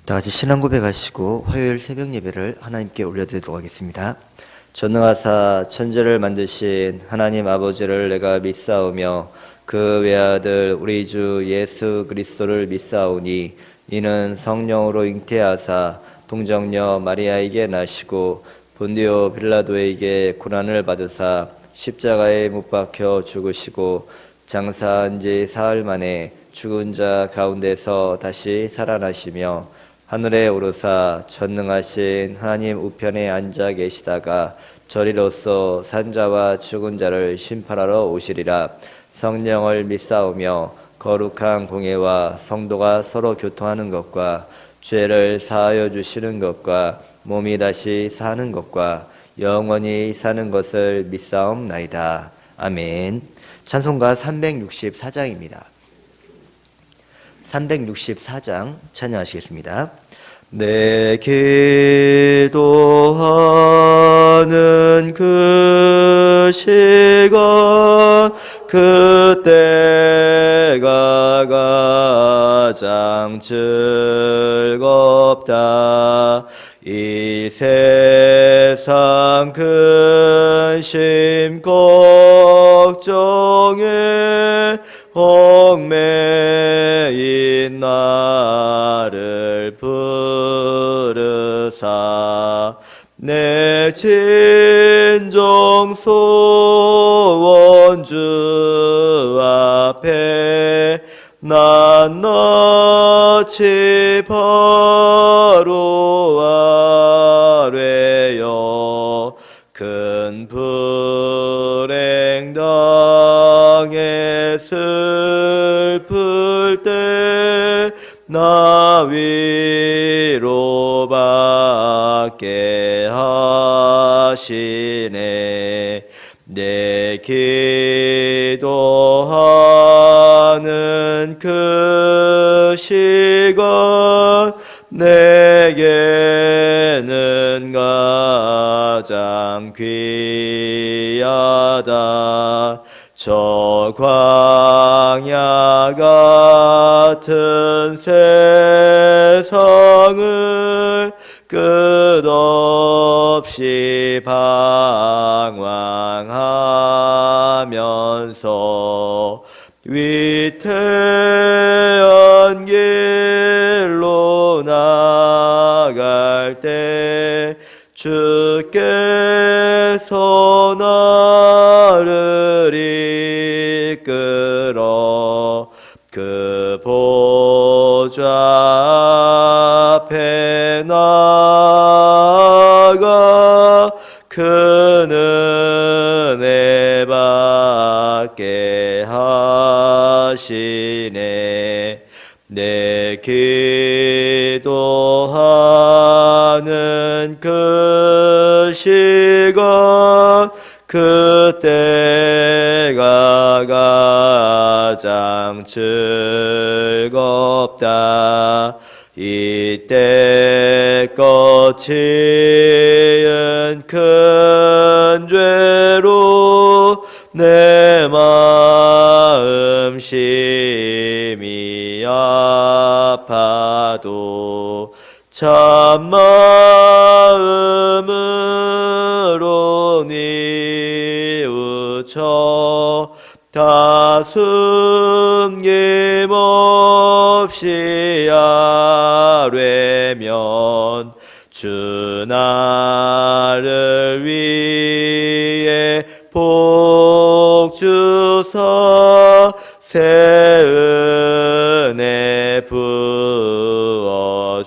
다 같이 신앙 고백하시고 화요일 새벽 예배를 하나님께 올려드리도록 하겠습니다. 전능하사 천지를 만드신 하나님 아버지를 내가 믿사오며 그 외아들 우리 주 예수 그리스도를 믿사오니 이는 성령으로 잉태하사 동정녀 마리아에게 나시고 본디오 빌라도에게 고난을 받으사 십자가에 못 박혀 죽으시고 장사한 지 사흘 만에 죽은 자 가운데서 다시 살아나시며 하늘에 오르사 전능하신 하나님 우편에 앉아 계시다가 저리로서 산자와 죽은 자를 심판하러 오시리라. 성령을 믿사오며 거룩한 공예와 성도가 서로 교통하는 것과 죄를 사하여 주시는 것과 몸이 다시 사는 것과 영원히 사는 것을 믿사옵나이다. 아멘. 찬송가 364장입니다. 364장 찬양하시겠습니다. 내 기도하는 그 시간 그때가 가장 즐겁다. 이 세상 근심 걱정에 얽매인 나를 부르사 내 진정 소원 주 앞에 낱낱이 바로 아뢰어 큰 불행 당해 슬플 때 나 위로받게 하시네. 내 기도하는 그 시간 내게는 가장 귀하다. 저 광야 같은 세상을 끝없이 방황하면서 위태한 길로 나갈 때 주께서 나를 이끌어 그 보좌 앞에 나아가 큰 은혜 받게 하시네. 내 기도하는 그 시간 그때가 가장 즐겁다. 이때 거치은 큰 죄로 내 마음 심히 아파도 참 마음으로 뉘우쳐 다 숨김없이 아뢰면 주 나를 위해 복 주사 새 은혜 부어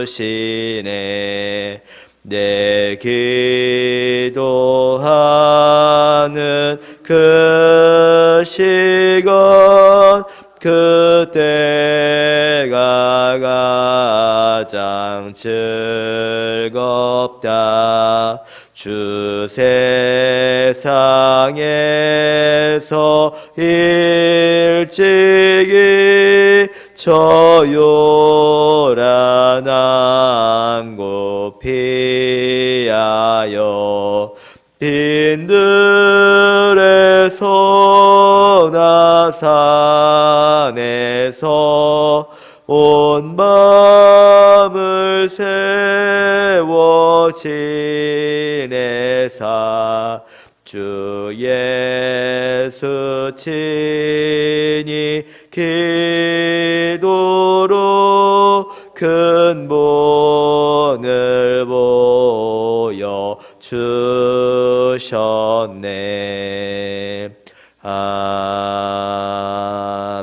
주시네. 내 기도하는 그 시간 그때가 가장 즐겁다. 주 세상에서 일찍이 저 요란한 곳 피하여 빈들에서 나 산에서 온 마음을 세워 지내사 주 예수 친히 기도로 큰 본을 보여 주셨네. 아멘.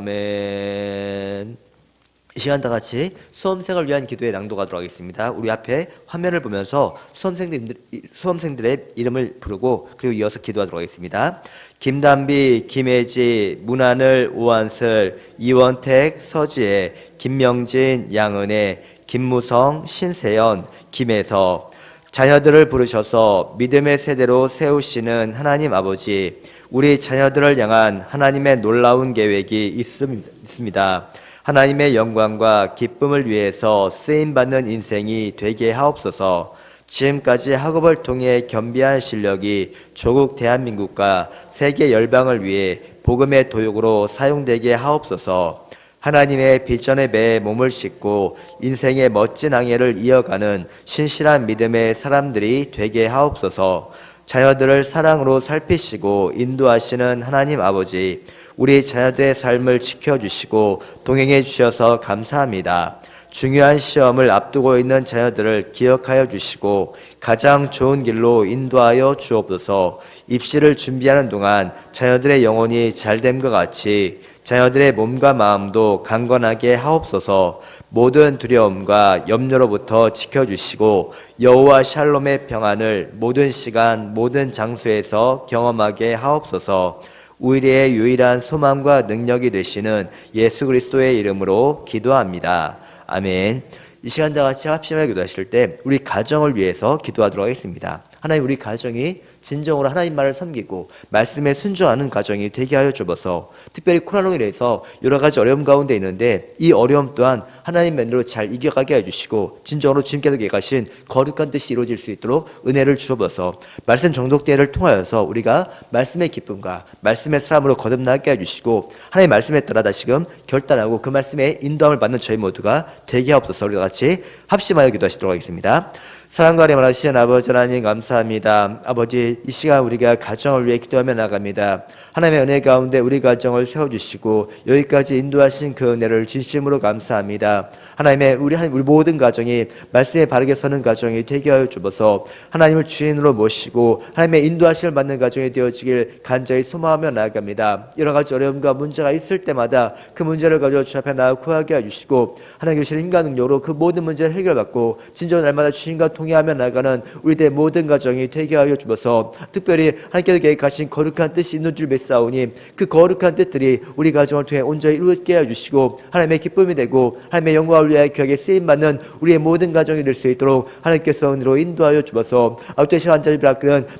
이 시간 다 같이 수험생을 위한 기도의 낭독하도록 하겠습니다. 우리 앞에 화면을 보면서 수험생들의 이름을 부르고 그리고 이어서 기도하도록 하겠습니다. 김담비, 김혜지, 문하늘, 오한슬, 이원택, 서지혜, 김명진, 양은혜, 김무성, 신세연, 김혜서, 자녀들을 부르셔서 믿음의 세대로 세우시는 하나님 아버지, 우리 자녀들을 향한 하나님의 놀라운 계획이 있습니다. 하나님의 영광과 기쁨을 위해서 쓰임받는 인생이 되게 하옵소서. 지금까지 학업을 통해 겸비한 실력이 조국 대한민국과 세계 열방을 위해 복음의 도육으로 사용되게 하옵소서. 하나님의 비전에 매해 몸을 싣고 인생의 멋진 항해를 이어가는 신실한 믿음의 사람들이 되게 하옵소서. 자녀들을 사랑으로 살피시고 인도하시는 하나님 아버지, 우리 자녀들의 삶을 지켜주시고 동행해 주셔서 감사합니다. 중요한 시험을 앞두고 있는 자녀들을 기억하여 주시고 가장 좋은 길로 인도하여 주옵소서. 입시를 준비하는 동안 자녀들의 영혼이 잘됨과 같이 자녀들의 몸과 마음도 강건하게 하옵소서. 모든 두려움과 염려로부터 지켜주시고 여호와 샬롬의 평안을 모든 시간 모든 장소에서 경험하게 하옵소서. 우리의 유일한 소망과 능력이 되시는 예수 그리스도의 이름으로 기도합니다. 아멘. 이 시간 다 같이 합심하게 기도하실 때 우리 가정을 위해서 기도하도록 하겠습니다. 하나님, 우리 가정이 진정으로 하나님 말을 섬기고 말씀에 순종하는 가정이 되게 하여 주옵소서. 특별히 코로나로 인해서 여러 가지 어려움 가운데 있는데 이 어려움 또한 하나님 면으로 잘 이겨가게 해주시고 진정으로 주님께서 계획하신 거룩한 뜻이 이루어질 수 있도록 은혜를 주옵소서. 말씀 정독대회를 통하여서 우리가 말씀의 기쁨과 말씀의 사람으로 거듭나게 해주시고 하나님의 말씀에 따라 다시금 결단하고 그 말씀에 인도함을 받는 저희 모두가 되게 하옵소서. 우리 같이 합심하여 기도하시도록 하겠습니다. 사랑과 은혜 많으신 아버지 하나님 감사합니다. 아버지, 이 시간 우리가 가정을 위해 기도하며 나갑니다. 하나님의 은혜 가운데 우리 가정을 세워주시고 여기까지 인도하신 그 은혜를 진심으로 감사합니다. 하나님 우리 모든 가정이 말씀에 바르게 서는 가정이 되게 하여 주옵소서. 하나님을 주인으로 모시고 하나님의 인도하심을 받는 가정이 되어지길 간절히 소망하며 나아갑니다. 여러 가지 어려움과 문제가 있을 때마다 그 문제를 가지고 주 앞에 나아 구하게 해주시고 하나님 주신 인간 능력으로 그 모든 문제를 해결받고 진정 날마다 주님과 통해하며 나가는 우리들의 모든 가정이 되게 하여 주옵소서. 특별히 하나님께서 계획하신 거룩한 뜻이 있는 줄 믿사오니 그 거룩한 뜻들이 우리 가정을 통해 온전히 이루어지게 해주시고 하나님의 기쁨이 되고 하나님의 영광을 위하여 귀하게 쓰임받는 우리의 모든 가정이 될 수 있도록 하나님께서 은혜로 인도하여 주옵소서. 아버지, 시간 간절히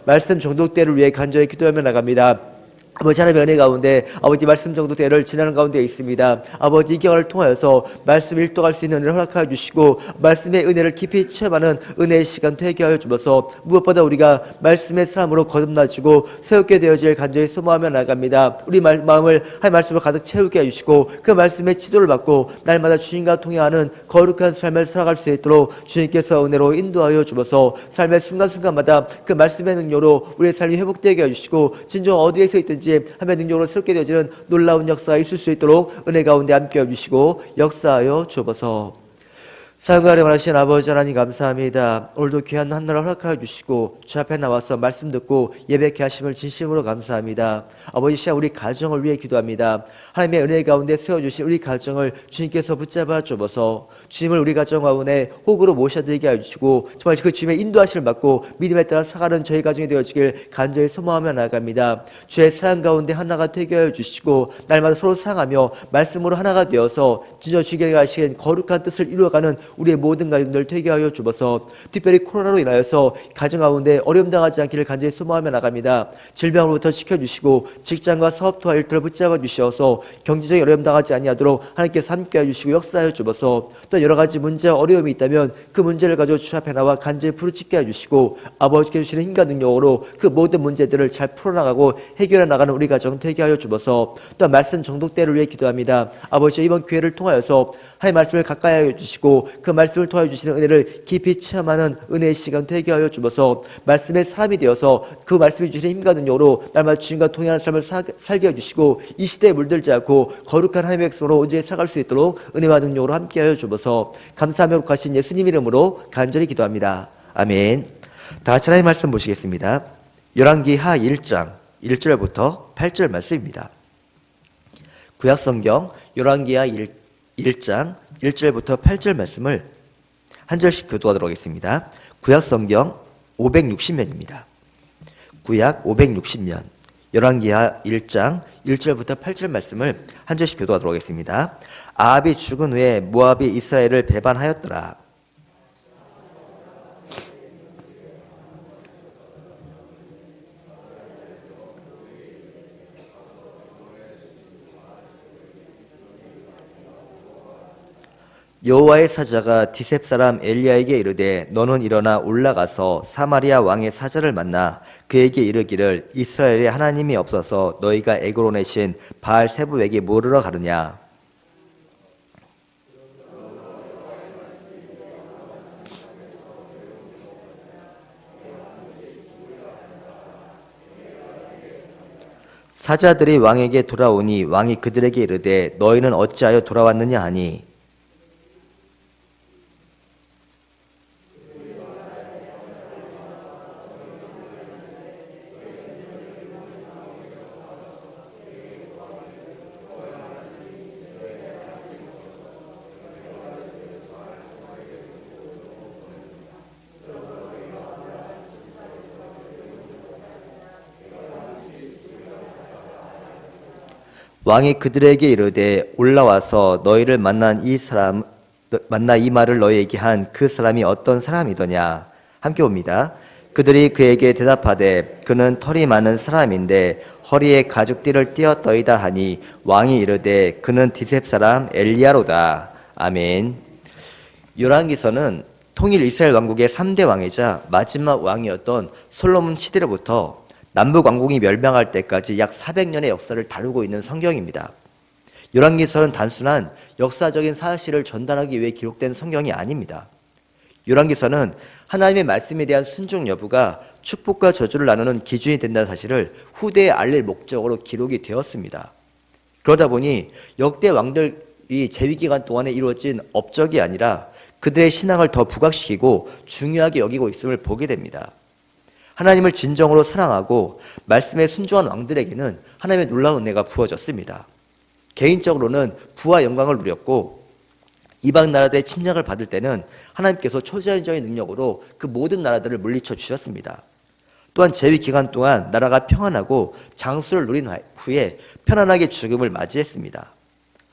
말씀 정독대를 위해 간절히 기도하며 나갑니다. 아버지, 하나님의 은혜 가운데 아버지 말씀 정독대를 지나는 가운데 있습니다. 아버지, 이 기간을 통하여서 말씀 일독할 수 있는 은혜를 허락하여 주시고 말씀의 은혜를 깊이 체험하는 은혜의 시간 되게 하여 주셔서 무엇보다 우리가 말씀의 사람으로 거듭나지고 새롭게 되어질 간절히 소망하며 나갑니다. 우리 마음을 하나님의 말씀으로 가득 채우게 해주시고 그 말씀의 지도를 받고 날마다 주님과 통행하는 거룩한 삶을 살아갈 수 있도록 주님께서 은혜로 인도하여 주셔서 삶의 순간순간마다 그 말씀의 능력으로 우리의 삶이 회복되게 해주시고 진정 어디에서 있든지 하나님의 능력으로 새롭게 되어지는 놀라운 역사가 있을 수 있도록 은혜 가운데 함께 해주시고 역사하여 주옵소서. 사랑과 원하신 아버지 하나님 감사합니다. 오늘도 귀한 한날을 허락하여 주시고 주 앞에 나와서 말씀 듣고 예배케 하심을 진심으로 감사합니다. 아버지, 시간 우리 가정을 위해 기도합니다. 하나님의 은혜 가운데 세워주신 우리 가정을 주님께서 붙잡아 주옵소서. 주님을 우리 가정 가운데 호구로 모셔드리게 해주시고 정말 그 주님의 인도하심을 받고 믿음에 따라 살아가는 저희 가정이 되어지길 간절히 소망하며 나아갑니다. 주의 사랑 가운데 하나가 되게 해주시고 날마다 서로 사랑하며 말씀으로 하나가 되어서 진정 주님께 하신 거룩한 뜻을 이루어가는 우리의 모든 가정들 되게 하여 주옵소서. 특별히 코로나로 인하여서 가정 가운데 어려움 당하지 않기를 간절히 소망하며 나갑니다. 질병으로부터 지켜주시고 직장과 사업 도와 일터를 붙잡아 주시어서 경제적인 어려움 당하지 아니하도록 하나님께서 함께해 주시고 역사하여 주옵소서. 또 여러 가지 문제와 어려움이 있다면 그 문제를 가지고 주 앞에 나와 간절히 부르짖게 해주시고 아버지께 주시는 힘과 능력으로 그 모든 문제들을 잘 풀어나가고 해결해 나가는 우리 가정 되게 하여 주옵소서. 또한 말씀 정독대를 위해 기도합니다. 아버지, 이번 기회를 통하여서 하나님의 말씀을 가까이 하여 주시고 그 말씀을 통하여 주시는 은혜를 깊이 체험하는 은혜의 시간 되게 하여 주옵소서. 말씀의 사람이 되어서 그 말씀이 주시는 힘과 능력으로 날마다 주님과 동행하는 삶을 살게 해주시고 이 시대에 물들지 않고 거룩한 하나님의 백성으로 온전히 살아갈 수 있도록 은혜와 능력으로 함께하여 주옵소서. 감사하며 거룩하신 예수님 이름으로 간절히 기도합니다. 아멘. 다 같이 하나님의 말씀 보시겠습니다. 열왕기하 1장 1절부터 8절 말씀입니다. 구약성경 열왕기하 1장 1절부터 8절 말씀을 한 절씩 교도하도록 하겠습니다. 구약성경 560면입니다. 구약 560면 열왕기하 1장 1절부터 8절 말씀을 한 절씩 교도하도록 하겠습니다. 아합이 죽은 후에 모압이 이스라엘을 배반하였더라. 여호와의 사자가 디셉 사람 엘리야에게 이르되 너는 일어나 올라가서 사마리아 왕의 사자를 만나 그에게 이르기를 이스라엘에 하나님이 없어서 너희가 애고로 내신 바알세부에게 물으러 가느냐. 사자들이 왕에게 돌아오니 왕이 그들에게 이르되 너희는 어찌하여 돌아왔느냐 하니 왕이 그들에게 이르되 올라와서 너희를 만나 이 말을 너희에게 한 그 사람이 어떤 사람이더냐. 함께 봅니다. 그들이 그에게 대답하되 그는 털이 많은 사람인데 허리에 가죽띠를 띄었더이다 하니 왕이 이르되 그는 디셉 사람 엘리야로다. 아멘. 열왕기서는 통일 이스라엘 왕국의 3대 왕이자 마지막 왕이었던 솔로몬 시대로부터 남북 왕국이 멸망할 때까지 약 400년의 역사를 다루고 있는 성경입니다. 열왕기서는 단순한 역사적인 사실을 전달하기 위해 기록된 성경이 아닙니다. 열왕기서는 하나님의 말씀에 대한 순종 여부가 축복과 저주를 나누는 기준이 된다는 사실을 후대에 알릴 목적으로 기록이 되었습니다. 그러다 보니 역대 왕들이 재위기간 동안에 이루어진 업적이 아니라 그들의 신앙을 더 부각시키고 중요하게 여기고 있음을 보게 됩니다. 하나님을 진정으로 사랑하고 말씀에 순종한 왕들에게는 하나님의 놀라운 은혜가 부어졌습니다. 개인적으로는 부와 영광을 누렸고 이방 나라들의 침략을 받을 때는 하나님께서 초자연적인 능력으로 그 모든 나라들을 물리쳐 주셨습니다. 또한 재위 기간 동안 나라가 평안하고 장수를 누린 후에 편안하게 죽음을 맞이했습니다.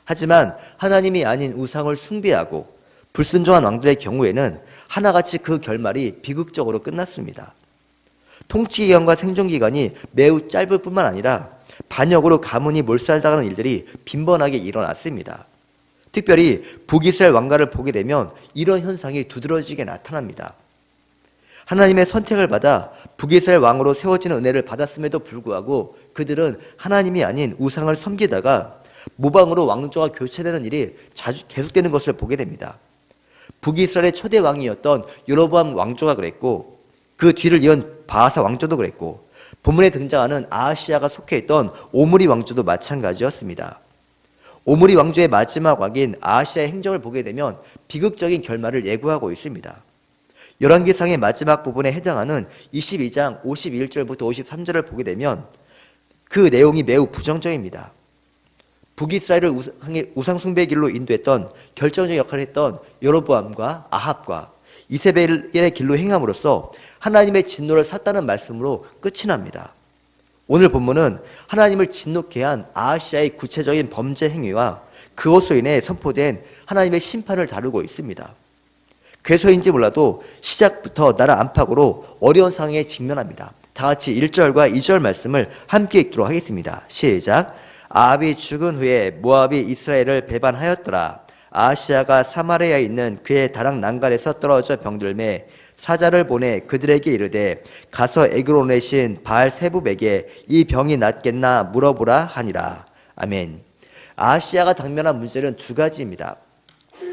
하지만 하나님이 아닌 우상을 숭배하고 불순종한 왕들의 경우에는 하나같이 그 결말이 비극적으로 끝났습니다. 통치기간과 생존기간이 매우 짧을 뿐만 아니라 반역으로 가문이 몰살당하는 일들이 빈번하게 일어났습니다. 특별히 북이스라엘 왕가를 보게 되면 이런 현상이 두드러지게 나타납니다. 하나님의 선택을 받아 북이스라엘 왕으로 세워지는 은혜를 받았음에도 불구하고 그들은 하나님이 아닌 우상을 섬기다가 모방으로 왕조가 교체되는 일이 자주 계속되는 것을 보게 됩니다. 북이스라엘의 초대 왕이었던 여로보암 왕조가 그랬고 그 뒤를 이은 바하사 왕조도 그랬고 본문에 등장하는 아하시아가 속해 있던 오므리 왕조도 마찬가지였습니다. 오므리 왕조의 마지막 왕인 아하시아의 행적을 보게 되면 비극적인 결말을 예고하고 있습니다. 열왕기상의 마지막 부분에 해당하는 22장 51절부터 53절을 보게 되면 그 내용이 매우 부정적입니다. 북이스라엘을 우상 숭배의 길로 인도했던 결정적 역할을 했던 여로보암과 아합과 이세벨의 길로 행함으로써 하나님의 진노를 샀다는 말씀으로 끝이 납니다. 오늘 본문은 하나님을 진노케 한 아하시아의 구체적인 범죄 행위와 그것으로 인해 선포된 하나님의 심판을 다루고 있습니다. 그래서인지 몰라도 시작부터 나라 안팎으로 어려운 상황에 직면합니다. 다 같이 1절과 2절 말씀을 함께 읽도록 하겠습니다. 시작. 아합이 죽은 후에 모압이 이스라엘을 배반하였더라. 아하시아가 사마리아에 있는 그의 다락 난간에서 떨어져 병들매 사자를 보내 그들에게 이르되 가서 에그론의 신 바알세붑에게 이 병이 낫겠나 물어보라 하니라. 아멘. 아하시아가 당면한 문제는 두 가지입니다.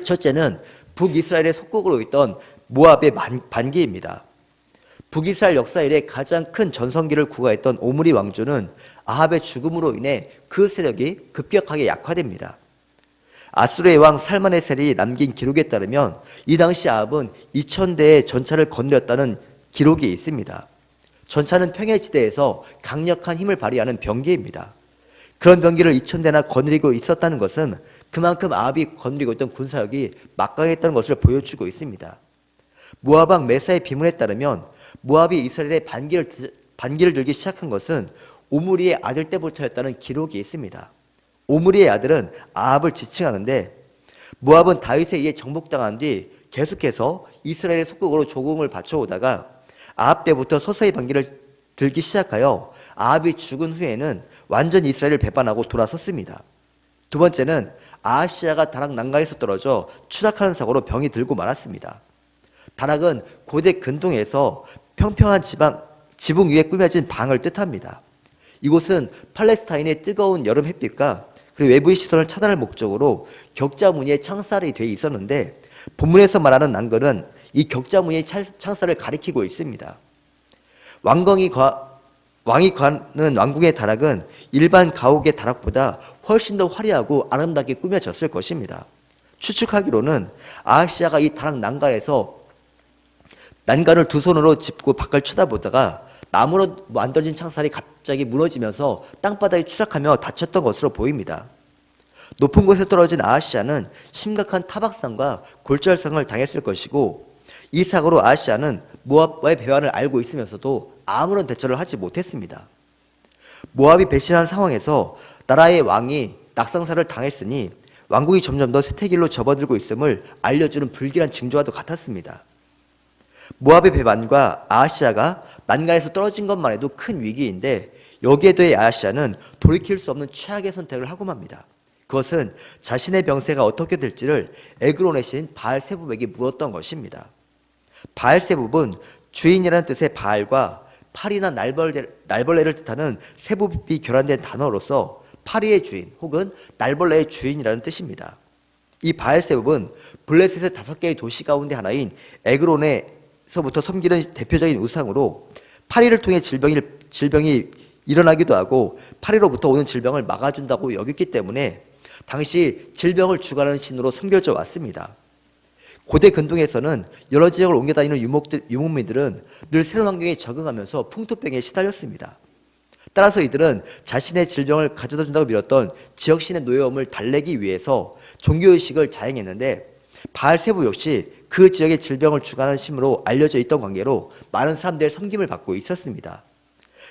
첫째는 북이스라엘의 속국으로 있던 모압의 반기입니다. 북이스라엘 역사 이래 가장 큰 전성기를 구가했던 오므리 왕조는 아합의 죽음으로 인해 그 세력이 급격하게 약화됩니다. 아수르의 왕 살마네셀이 남긴 기록에 따르면 이 당시 아합은 2000대의 전차를 거느렸다는 기록이 있습니다. 전차는 평야지대에서 강력한 힘을 발휘하는 병기입니다. 그런 병기를 2000대나 거느리고 있었다는 것은 그만큼 아합이 거느리고 있던 군사력이 막강했다는 것을 보여주고 있습니다. 모압 왕 메사의 비문에 따르면 모압이 이스라엘의 반기를 들기 시작한 것은 오므리의 아들 때부터였다는 기록이 있습니다. 오므리의 아들은 아합을 지칭하는데 모압은 다윗에 의해 정복당한 뒤 계속해서 이스라엘의 속국으로 조공을 바쳐오다가 아합 때부터 서서히 반기를 들기 시작하여 아합이 죽은 후에는 완전히 이스라엘을 배반하고 돌아섰습니다. 두 번째는 아하시아가 다락 난간에서 떨어져 추락하는 사고로 병이 들고 말았습니다. 다락은 고대 근동에서 평평한 지붕 위에 꾸며진 방을 뜻합니다. 이곳은 팔레스타인의 뜨거운 여름 햇빛과 그리고 외부의 시선을 차단할 목적으로 격자 무늬의 창살이 되어 있었는데 본문에서 말하는 난간은 이 격자 무늬의 창살을 가리키고 있습니다. 왕이 가는 왕궁의 다락은 일반 가옥의 다락보다 훨씬 더 화려하고 아름답게 꾸며졌을 것입니다. 추측하기로는 아하시아가 이 다락 난간을 두 손으로 짚고 밖을 쳐다보다가 나무로 만들어진 창살이 갑자기 무너지면서 땅바닥에 추락하며 다쳤던 것으로 보입니다. 높은 곳에 떨어진 아하시아는 심각한 타박상과 골절상을 당했을 것이고 이 사고로 아하시아는 모압과의 배반을 알고 있으면서도 아무런 대처를 하지 못했습니다. 모압이 배신한 상황에서 나라의 왕이 낙상사를 당했으니 왕국이 점점 더 쇠퇴길로 접어들고 있음을 알려주는 불길한 징조와도 같았습니다. 모압의 배반과 아하시아가 난간에서 떨어진 것만 해도 큰 위기인데 여기에 더해 아하시아는 돌이킬 수 없는 최악의 선택을 하고 맙니다. 그것은 자신의 병세가 어떻게 될지를 에그론의 신 바알세붑에게 물었던 것입니다. 바알세붑은 주인이라는 뜻의 바알과 파리나 날벌레를 뜻하는 세붑이 결합된 단어로서 파리의 주인 혹은 날벌레의 주인이라는 뜻입니다. 이 바알세붑은 블레셋의 5개의 도시 가운데 하나인 에그론에서부터 섬기는 대표적인 우상으로 파리를 통해 질병이 일어나기도 하고 파리로부터 오는 질병을 막아준다고 여겼기 때문에 당시 질병을 주관하는 신으로 섬겨져 왔습니다. 고대 근동에서는 여러 지역을 옮겨다니는 유목민들은 늘 새로운 환경에 적응하면서 풍토병에 시달렸습니다. 따라서 이들은 자신의 질병을 가져다 준다고 믿었던 지역신의 노여움을 달래기 위해서 종교의식을 자행했는데 바알세붑 역시 그 지역의 질병을 주관하는 신으로 알려져 있던 관계로 많은 사람들의 섬김을 받고 있었습니다.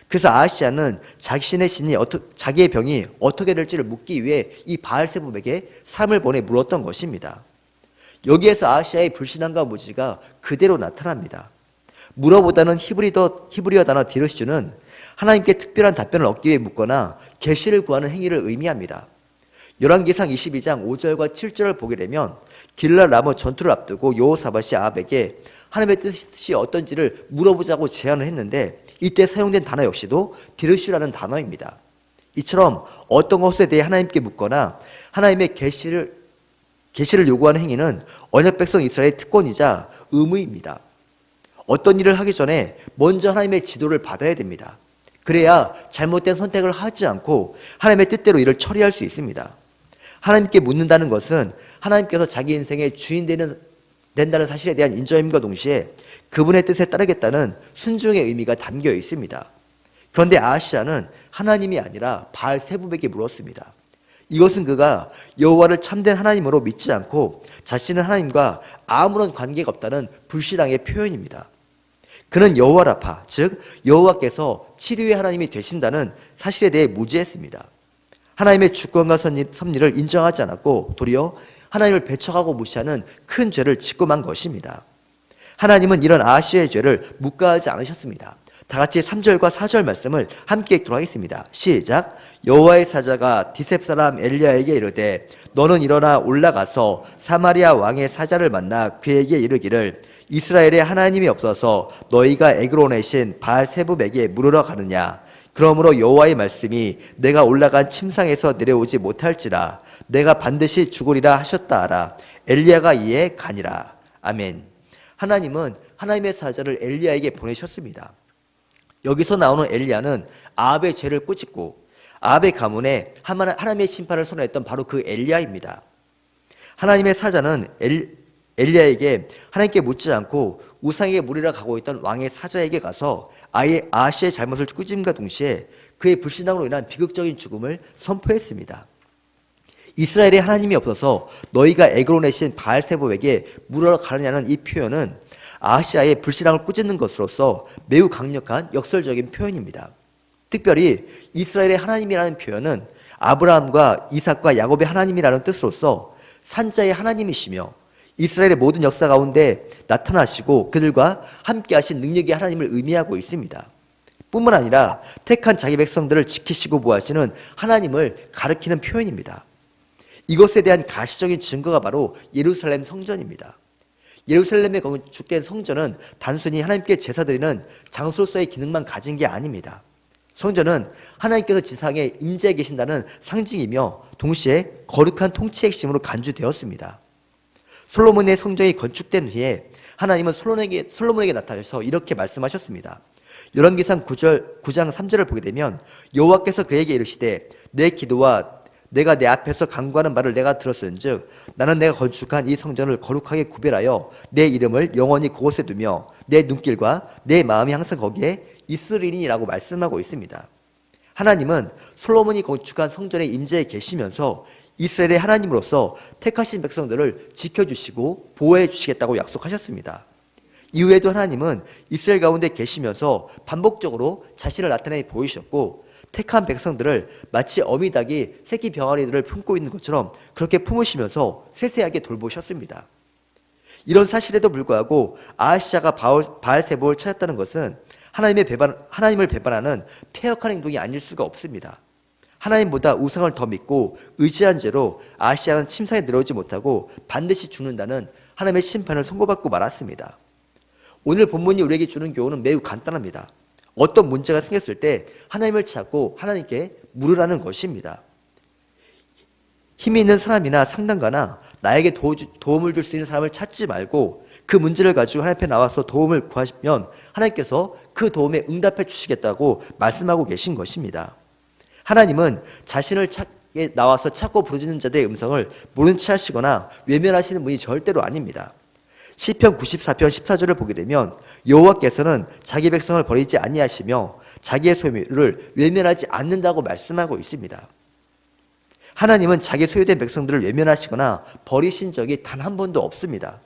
그래서 아하시아는 자기의 병이 어떻게 될지를 묻기 위해 이 바알세붑에게 사람을 보내 물었던 것입니다. 여기에서 아하시아의 불신앙과 무지가 그대로 나타납니다. 물어보다는 히브리어 단어 디르슈는 하나님께 특별한 답변을 얻기 위해 묻거나 계시를 구하는 행위를 의미합니다. 열왕기상 22장 5절과 7절을 보게 되면 길랄 라모 전투를 앞두고 여호사밧이 아합에게 하나님의 뜻이 어떤지를 물어보자고 제안을 했는데 이때 사용된 단어 역시도 디르슈라는 단어입니다. 이처럼 어떤 것에 대해 하나님께 묻거나 하나님의 계시를 요구하는 행위는 언약 백성 이스라엘의 특권이자 의무입니다. 어떤 일을 하기 전에 먼저 하나님의 지도를 받아야 됩니다. 그래야 잘못된 선택을 하지 않고 하나님의 뜻대로 일을 처리할 수 있습니다. 하나님께 묻는다는 것은 하나님께서 자기 인생의 주인 된다는 사실에 대한 인정임과 동시에 그분의 뜻에 따르겠다는 순종의 의미가 담겨 있습니다. 그런데 아하시아는 하나님이 아니라 바알세붑에게 물었습니다. 이것은 그가 여호와를 참된 하나님으로 믿지 않고 자신은 하나님과 아무런 관계가 없다는 불신앙의 표현입니다. 그는 여호와 라파, 즉 여호와께서 치료의 하나님이 되신다는 사실에 대해 무지했습니다. 하나님의 주권과 섭리를 인정하지 않았고 도리어 하나님을 배척하고 무시하는 큰 죄를 짓고 만 것입니다. 하나님은 이런 아하시아의 죄를 묵과하지 않으셨습니다. 다 같이 3절과 4절 말씀을 함께 읽도록 하겠습니다. 시작. 여호와의 사자가 디셉 사람 엘리야에게 이르되 너는 일어나 올라가서 사마리아 왕의 사자를 만나 그에게 이르기를 이스라엘에 하나님이 없어서 너희가 에그론의 신 바알세붑에게 물으러 가느냐. 그러므로 여호와의 말씀이 내가 올라간 침상에서 내려오지 못할지라 내가 반드시 죽으리라 하셨다 하라. 엘리야가 이에 가니라. 아멘. 하나님은 하나님의 사자를 엘리야에게 보내셨습니다. 여기서 나오는 엘리야는 아합의 죄를 꾸짖고 아합의 가문에 하나님의 심판을 선언했던 바로 그 엘리야입니다. 하나님의 사자는 엘리야에게 하나님께 묻지 않고 우상에게 물으러 가고 있던 왕의 사자에게 가서 아하시아의 잘못을 꾸짖음과 동시에 그의 불신앙으로 인한 비극적인 죽음을 선포했습니다. 이스라엘에 하나님이 없어서 너희가 에그론의 신 바알세붑에게 물으러 가느냐는 이 표현은 아하시아의 불신앙을 꾸짖는 것으로서 매우 강력한 역설적인 표현입니다. 특별히 이스라엘의 하나님이라는 표현은 아브라함과 이삭과 야곱의 하나님이라는 뜻으로서 산자의 하나님이시며 이스라엘의 모든 역사 가운데 나타나시고 그들과 함께 하신 능력의 하나님을 의미하고 있습니다. 뿐만 아니라 택한 자기 백성들을 지키시고 보호하시는 하나님을 가리키는 표현입니다. 이것에 대한 가시적인 증거가 바로 예루살렘 성전입니다. 예루살렘에 건축된 성전은 단순히 하나님께 제사드리는 장소로서의 기능만 가진 게 아닙니다. 성전은 하나님께서 지상에 임재해 계신다는 상징이며 동시에 거룩한 통치의 핵심으로 간주되었습니다. 솔로몬의 성전이 건축된 후에 하나님은 솔로몬에게 나타나셔서 이렇게 말씀하셨습니다. 열왕기상 9장 3절을 보게 되면 여호와께서 그에게 이르시되 내 기도와 내가 내 앞에서 간구하는 말을 내가 들었은즉 나는 내가 건축한 이 성전을 거룩하게 구별하여 내 이름을 영원히 그곳에 두며 내 눈길과 내 마음이 항상 거기에 있으리니라고 말씀하고 있습니다. 하나님은 솔로몬이 건축한 성전에 임재해 계시면서 이스라엘의 하나님으로서 택하신 백성들을 지켜주시고 보호해 주시겠다고 약속하셨습니다. 이후에도 하나님은 이스라엘 가운데 계시면서 반복적으로 자신을 나타내 보이셨고 택한 백성들을 마치 어미닭이 새끼 병아리들을 품고 있는 것처럼 그렇게 품으시면서 세세하게 돌보셨습니다. 이런 사실에도 불구하고 아하시아가 바알세붑을 찾았다는 것은 하나님을 배반하는 패역한 행동이 아닐 수가 없습니다. 하나님보다 우상을 더 믿고 의지한 죄로 아하시아는 침상에 내려오지 못하고 반드시 죽는다는 하나님의 심판을 선고받고 말았습니다. 오늘 본문이 우리에게 주는 교훈은 매우 간단합니다. 어떤 문제가 생겼을 때 하나님을 찾고 하나님께 물으라는 것입니다. 힘이 있는 사람이나 상담가나 나에게 도움을 줄 수 있는 사람을 찾지 말고 그 문제를 가지고 하나님 앞에 나와서 도움을 구하시면 하나님께서 그 도움에 응답해 주시겠다고 말씀하고 계신 것입니다. 하나님은 자신을 나와서 찾고 부르짖는 자들의 음성을 모른 채 하시거나 외면하시는 분이 절대로 아닙니다. 시편 94편 14절을 보게 되면 여호와께서는 자기 백성을 버리지 아니하시며 자기의 소유를 외면하지 않는다고 말씀하고 있습니다. 하나님은 자기 소유된 백성들을 외면하시거나 버리신 적이 단 한 번도 없습니다.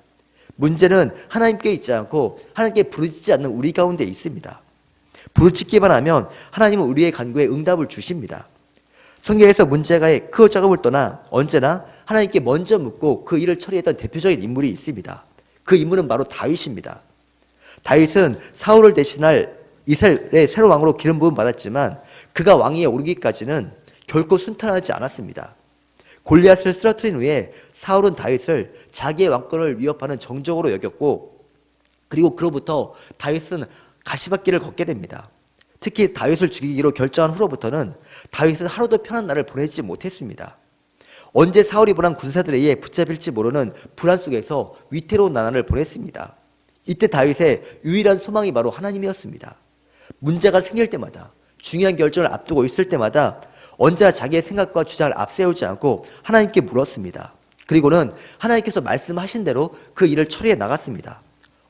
문제는 하나님께 있지 않고 하나님께 부르짖지 않는 우리 가운데 있습니다. 부르짖기만 하면 하나님은 우리의 간구에 응답을 주십니다. 성경에서 문제가의 그 작업을 떠나 언제나 하나님께 먼저 묻고 그 일을 처리했던 대표적인 인물이 있습니다. 그 인물은 바로 다윗입니다. 다윗은 사울을 대신할 이스라엘의 새로운 왕으로 기름 부음 받았지만 그가 왕위에 오르기까지는 결코 순탄하지 않았습니다. 골리앗을 쓰러뜨린 후에 사울은 다윗을 자기의 왕권을 위협하는 정적으로 여겼고 그리고 그로부터 다윗은 가시밭길을 걷게 됩니다. 특히 다윗을 죽이기로 결정한 후로부터는 다윗은 하루도 편한 날을 보내지 못했습니다. 언제 사울이 보낸 군사들에 의해 붙잡힐지 모르는 불안 속에서 위태로운 나날을 보냈습니다. 이때 다윗의 유일한 소망이 바로 하나님이었습니다. 문제가 생길 때마다 중요한 결정을 앞두고 있을 때마다 언제나 자기의 생각과 주장을 앞세우지 않고 하나님께 물었습니다. 그리고는 하나님께서 말씀하신 대로 그 일을 처리해 나갔습니다.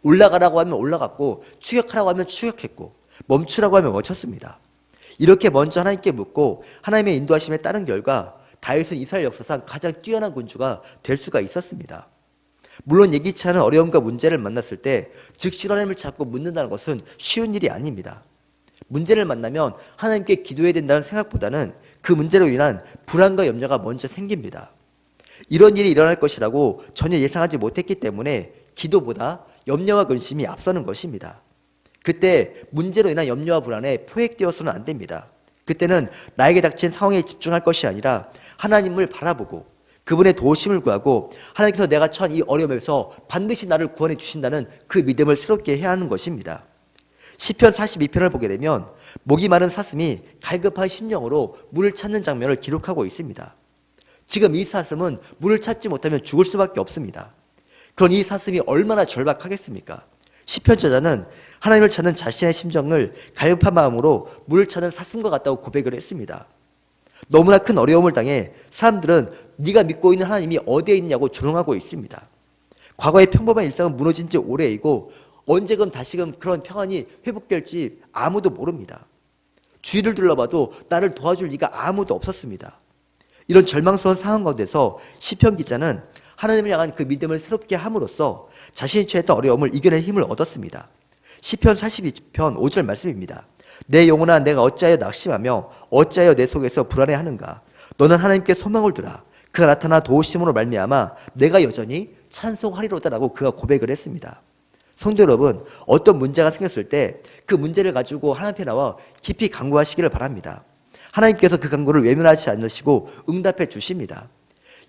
올라가라고 하면 올라갔고 추격하라고 하면 추격했고 멈추라고 하면 멈췄습니다. 이렇게 먼저 하나님께 묻고 하나님의 인도하심에 따른 결과 다윗은 이스라엘 역사상 가장 뛰어난 군주가 될 수가 있었습니다. 물론 예기치 않은 어려움과 문제를 만났을 때 즉시 하나님을 찾고 묻는다는 것은 쉬운 일이 아닙니다. 문제를 만나면 하나님께 기도해야 된다는 생각보다는 그 문제로 인한 불안과 염려가 먼저 생깁니다. 이런 일이 일어날 것이라고 전혀 예상하지 못했기 때문에 기도보다 염려와 근심이 앞서는 것입니다. 그때 문제로 인한 염려와 불안에 포획되어서는 안 됩니다. 그때는 나에게 닥친 상황에 집중할 것이 아니라 하나님을 바라보고 그분의 도우심을 구하고 하나님께서 내가 처한 이 어려움에서 반드시 나를 구원해 주신다는 그 믿음을 새롭게 해야 하는 것입니다. 시편 42편을 보게 되면 목이 마른 사슴이 갈급한 심령으로 물을 찾는 장면을 기록하고 있습니다. 지금 이 사슴은 물을 찾지 못하면 죽을 수밖에 없습니다. 그런 이 사슴이 얼마나 절박하겠습니까? 시편 저자는 하나님을 찾는 자신의 심정을 갈급한 마음으로 물을 찾는 사슴과 같다고 고백을 했습니다. 너무나 큰 어려움을 당해 사람들은 네가 믿고 있는 하나님이 어디에 있냐고 조롱하고 있습니다. 과거의 평범한 일상은 무너진 지 오래이고 언제금 다시금 그런 평안이 회복될지 아무도 모릅니다. 주위를 둘러봐도 나를 도와줄 리가 아무도 없었습니다. 이런 절망스러운 상황 가운데서 시편 기자는 하나님을 향한 그 믿음을 새롭게 함으로써 자신이 처했던 어려움을 이겨낼 힘을 얻었습니다. 시편 42편 5절 말씀입니다. 내 영혼아 내가 어찌하여 낙심하며 어찌하여 내 속에서 불안해하는가. 너는 하나님께 소망을 두라. 그가 나타나 도우심으로 말미암아 내가 여전히 찬송하리로다라고 그가 고백을 했습니다. 성도 여러분, 어떤 문제가 생겼을 때 그 문제를 가지고 하나님 앞에 나와 깊이 간구하시기를 바랍니다. 하나님께서 그 간구를 외면하지 않으시고 응답해 주십니다.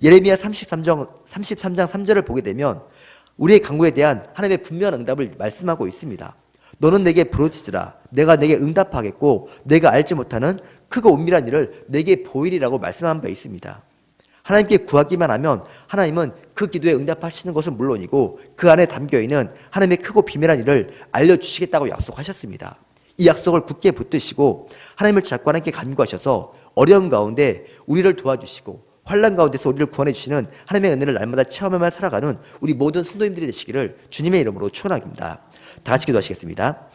예레미야 33장 3절을 보게 되면 우리의 간구에 대한 하나님의 분명한 응답을 말씀하고 있습니다. 너는 내게 부르짖으라. 내가 내게 응답하겠고 내가 알지 못하는 크고 은밀한 일을 내게 보이리라고 말씀한 바 있습니다. 하나님께 구하기만 하면 하나님은 그 기도에 응답하시는 것은 물론이고 그 안에 담겨있는 하나님의 크고 비밀한 일을 알려주시겠다고 약속하셨습니다. 이 약속을 굳게 붙드시고 하나님을 잡고 하나님께 간구하셔서 어려움 가운데 우리를 도와주시고 환난 가운데서 우리를 구원해 주시는 하나님의 은혜를 날마다 체험하며 살아가는 우리 모든 성도님들이 되시기를 주님의 이름으로 축원합니다. 다 같이 기도하시겠습니다.